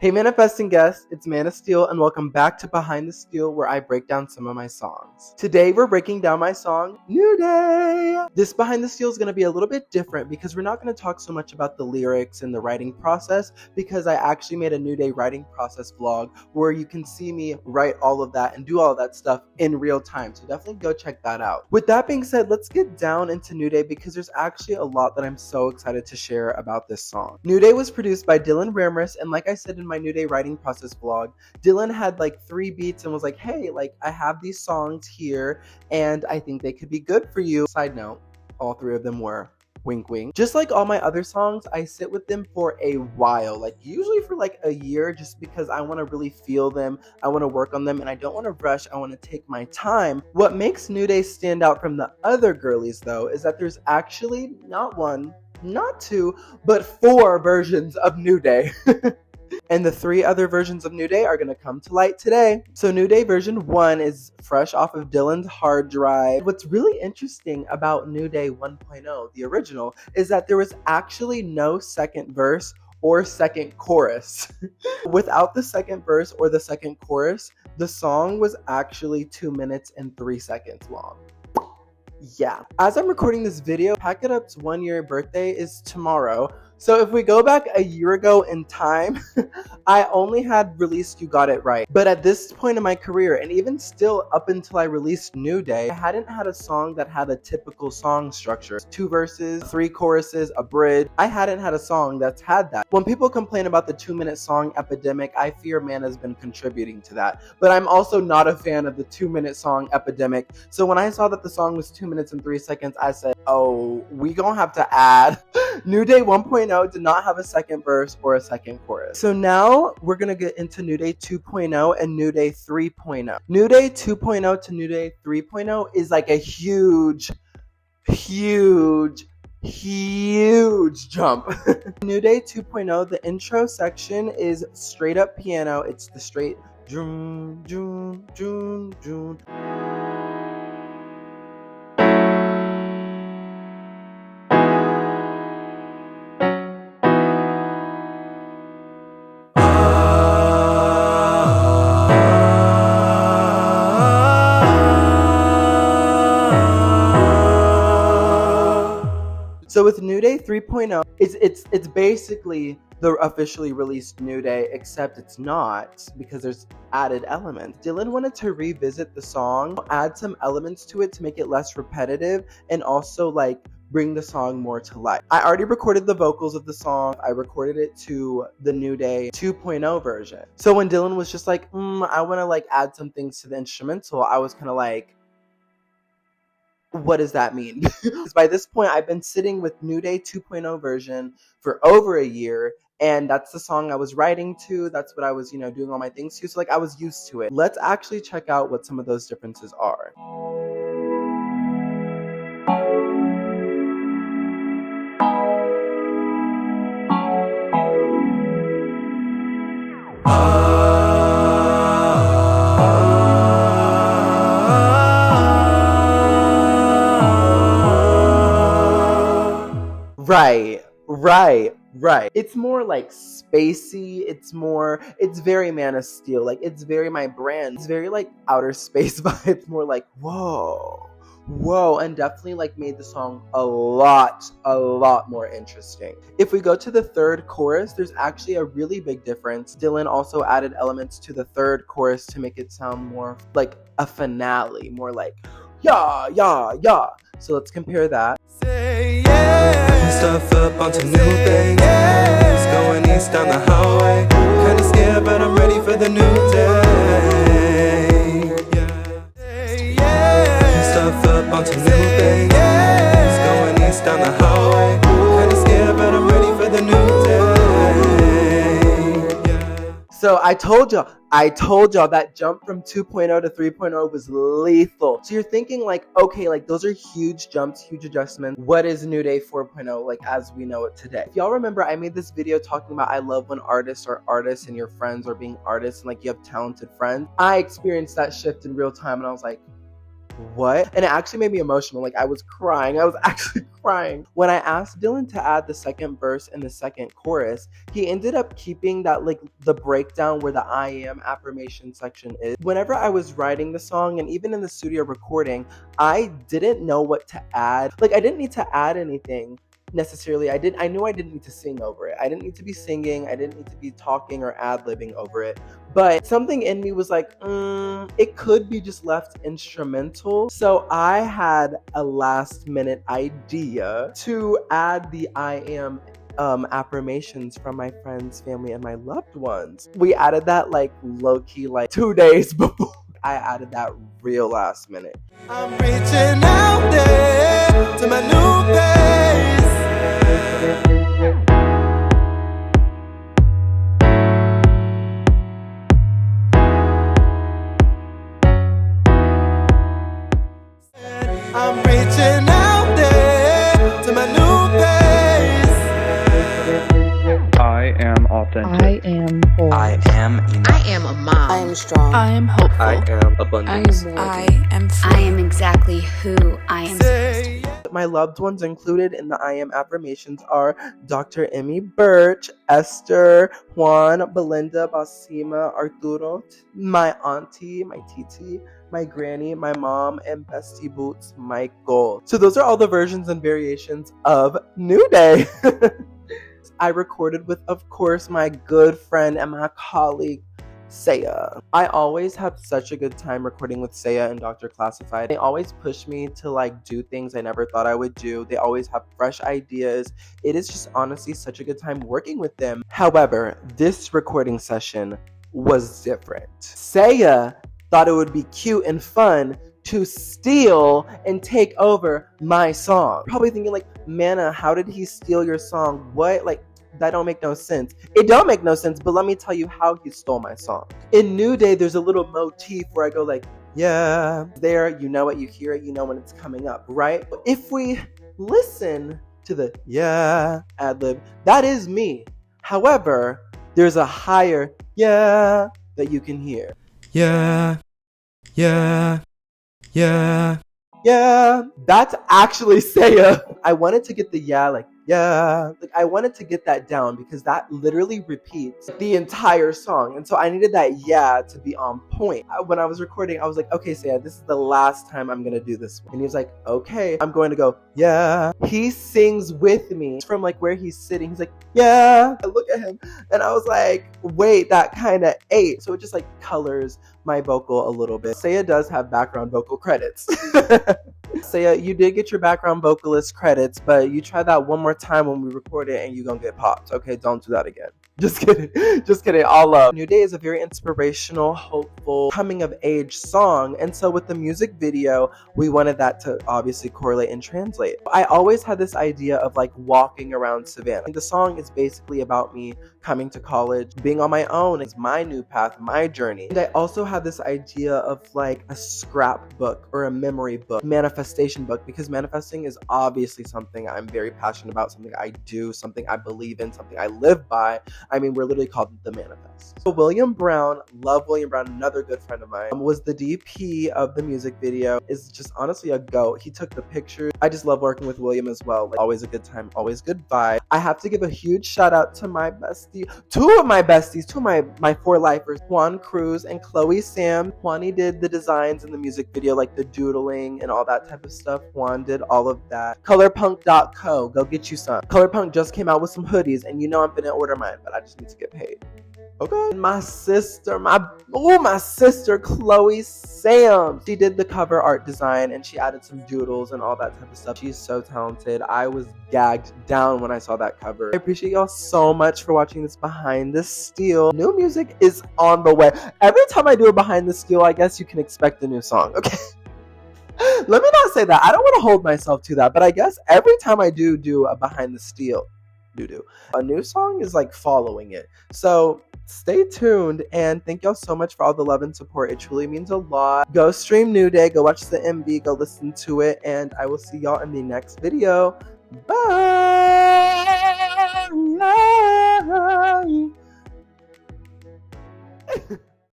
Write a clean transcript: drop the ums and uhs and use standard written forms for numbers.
Hey manifesting guests, it's Manna Steel and welcome back to Behind the Steel where I break down some of my songs. Today we're breaking down my song, New Day! This Behind the Steel is going to be a little bit different because we're not going to talk so much about the lyrics and the writing process because I actually made a New Day writing process vlog where you can see me write all of that and do all of that stuff in real time, so definitely go check that out. With that being said, let's get down into New Day because there's actually a lot that I'm so excited to share about this song. New Day was produced by Ramras, and like I said in my New Day writing process vlog, Dylan had like 3 beats and was like, hey, like I have these songs here and I think they could be good for you. Side note, all 3 of them were. Wink wink. Just like all my other songs, I sit with them for a while, like usually for like a year, just because I want to really feel them, I want to work on them, and I don't want to rush, I want to take my time. What makes New Day stand out from the other girlies though is that there's actually not 1, not 2, but 4 versions of New Day. And the 3 other versions of New Day are going to come to light today. So New Day version 1 is fresh off of Dylan's hard drive. What's really interesting about New Day 1.0, the original, is that there was actually no second verse or second chorus. Without the second verse or the second chorus, the song was actually 2 minutes and 3 seconds long. Yeah. As I'm recording this video, Pack It Up's 1-year birthday is tomorrow. So if we go back a year ago in time, I only had released You Got It Right. But at this point in my career, and even still up until I released New Day, I hadn't had a song that had a typical song structure. 2 verses, 3 choruses, a bridge. I hadn't had a song that's had that. When people complain about the 2-minute song epidemic, I fear Manna's been contributing to that. But I'm also not a fan of the 2-minute song epidemic. So when I saw that the song was 2 minutes and 3 seconds, I said, oh, we gonna have to add. New Day 1.0 did not have a second verse or a second chorus. So now we're gonna get into New Day 2.0 and New Day 3.0. New Day 2.0 to New Day 3.0 is like a huge jump. New Day 2.0, the intro section is straight up piano. It's the straight June, June, June, June. So with New Day 3.0, it's basically the officially released New Day, except it's not because there's added elements. Dylan wanted to revisit the song, add some elements to it to make it less repetitive, and also like bring the song more to life. I already recorded the vocals of the song. I recorded it to the New Day 2.0 version. So when Dylan was just like, I want to like add some things to the instrumental, I was kind of like, what does that mean? Because by this point, I've been sitting with New Day 2.0 version for over a year, and that's the song I was writing to. That's what I was, doing all my things to. So like I was used to it. Let's actually check out what some of those differences are. Right. It's more like spacey. It's very Manna Steel. Like it's very my brand. It's very like outer space vibes. More like whoa, and definitely like made the song a lot more interesting. If we go to the 3rd chorus, there's actually a really big difference. Dylan also added elements to the 3rd chorus to make it sound more like a finale, more like yeah. So let's compare that. Say yeah. Stuff up onto new things. Going east down the highway. Kinda scared, but I'm ready for the new day. Say yeah. Stuff up onto new things. Going east down the highway. Kinda scared, but I'm ready for the new day. So I told y'all that jump from 2.0 to 3.0 was lethal. So you're thinking like, okay, like those are huge jumps, huge adjustments. What is New Day 4.0 like as we know it today? If y'all remember, I made this video talking about I love when artists are artists and your friends are being artists and like you have talented friends. I experienced that shift in real time and I was like, what? And it actually made me emotional. Like, I was crying. I was actually crying. When I asked Dylan to add the second verse and the second chorus, he ended up keeping that, like, the breakdown where the I am affirmation section is. Whenever I was writing the song and even in the studio recording, I didn't know what to add. Like, I didn't need to add anything necessarily. I knew I didn't need to sing over it. I didn't need to be singing. I didn't need to be talking or ad-libbing over it. But something in me was like, it could be just left instrumental. So I had a last minute idea to add the I am affirmations from my friends, family, and my loved ones. We added that like low-key like 2 days before. I added that real last minute. I'm reaching out there to my new face. I'm reaching out there to my new face. I am authentic. I am bold. I am enough. I am a mom. I am strong. I am hopeful. I am abundance. I am free. I am exactly who I am supposed to be. My loved ones included in the I am affirmations are Dr. Emmy Birch, Esther, Juan, Belinda, Basima, Arturo, my auntie, my titi, my granny, my mom, and bestie boots, Michael. So those are all the versions and variations of New Day. I recorded with, of course, my good friend and my colleague, Saya. I always have such a good time recording with Saya and Dr. Classified. They always push me to like do things I never thought I would do. They always have fresh ideas. It is just honestly such a good time working with them. However, this recording session was different. Saya thought it would be cute and fun to steal and take over my song. Probably thinking like, Manna, how did he steal your song? What? Like, that don't make no sense. It don't make no sense, but let me tell you how he stole my song. In New Day, there's a little motif where I go like, yeah, there, you know it, you hear it, you know when it's coming up, right? If we listen to the yeah ad-lib, that is me. However, there's a higher yeah that you can hear. Yeah, yeah, yeah. Yeah, that's actually Saya. I wanted to get the yeah, like, yeah. Like, I wanted to get that down because that literally repeats the entire song. And so I needed that yeah to be on point. When I was recording, I was like, okay, Saya, this is the last time I'm going to do this one. And he was like, okay, I'm going to go, yeah. He sings with me from like where he's sitting. He's like, yeah. I look at him and I was like, wait, that kind of ate. So it just like colors my vocal a little bit. Saya does have background vocal credits. Saya, you did get your background vocalist credits, but you try that one more time when we record it and you're gonna get popped. Okay, don't do that again. Just kidding. Just kidding. All love. New Day is a very inspirational, hopeful, coming of age song. And so with the music video, we wanted that to obviously correlate and translate. I always had this idea of like walking around Savannah. The song is basically about me coming to college, being on my own. It's my new path, my journey. And I also had this idea of like a scrapbook or a memory book, manifestation book, because manifesting is obviously something I'm very passionate about, something I do, something I believe in, something I live by. I mean, we're literally called the Mannafests. So William Brown, love William Brown, another good friend of mine, was the DP of the music video, is just honestly a goat. He took the pictures. I just love working with William as well. Like, always a good time, always good vibe. I have to give a huge shout out to my bestie, two of my four lifers, Juan Cruz and Chloe Sam. Juani did the designs in the music video, like the doodling and all that type of stuff. Juan did all of that. Colorpunk.co, go get you some. Colorpunk just came out with some hoodies, and you know I'm finna order mine, but I just need to get paid. Okay. My sister, Chloe Sam. She did the cover art design and she added some doodles and all that type of stuff. She's so talented. I was gagged down when I saw that cover. I appreciate y'all so much for watching this Behind the Steel. New music is on the way. Every time I do a Behind the Steel, I guess you can expect a new song, okay? Let me not say that. I don't want to hold myself to that, but I guess every time I do a Behind the Steel, a new song is like following it. So stay tuned and thank y'all so much for all the love and support. It truly means a lot. Go stream New Day, go watch the MV, go listen to it, and I will see y'all in the next video. Bye.